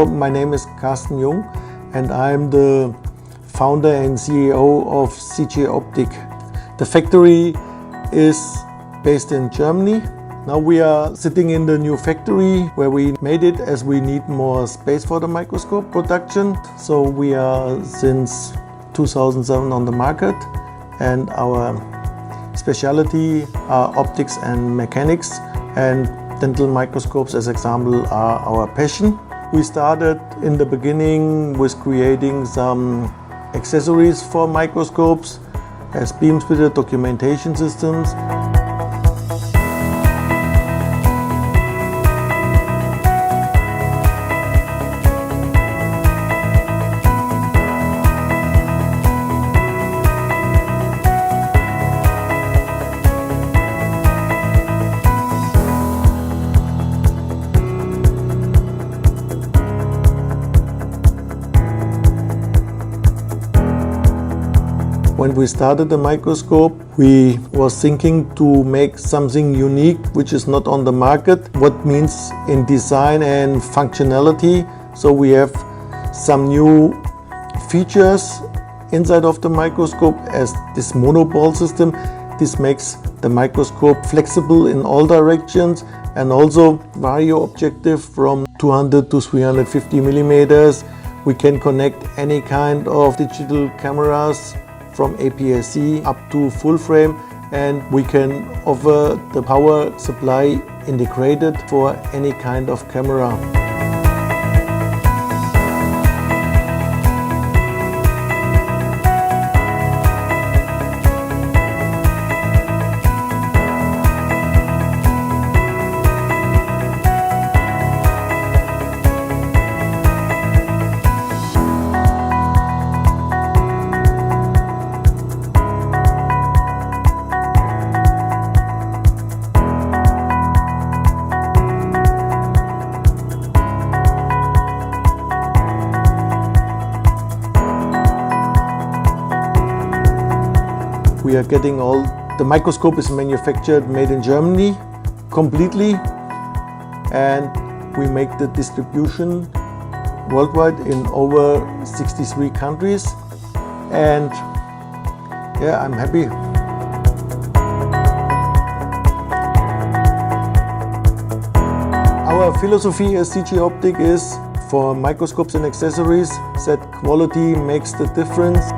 Hello, my name is Carsten Jung and I'm the founder and CEO of CJ-Optik. The factory is based in Germany. Now we are sitting in the new factory where we made it as we need more space for the microscope production. So we are since 2007 on the market and our specialty are optics and mechanics, and dental microscopes as example are our passion. We started in the beginning with creating some accessories for microscopes as beam splitter documentation systems. When we started the microscope, we was thinking to make something unique which is not on the market, what means in design and functionality. So we have some new features inside of the microscope as this monoball system. This makes the microscope flexible in all directions and also vario objective from 200 to 350 millimeters. We can connect any kind of digital cameras from APS-C up to full frame, and we can offer the power supply integrated for any kind of camera. We are getting the microscope is manufactured, made in Germany completely, and we make the distribution worldwide in over 63 countries, and yeah, I'm happy. Our philosophy as CJ-Optik is for microscopes and accessories that quality makes the difference.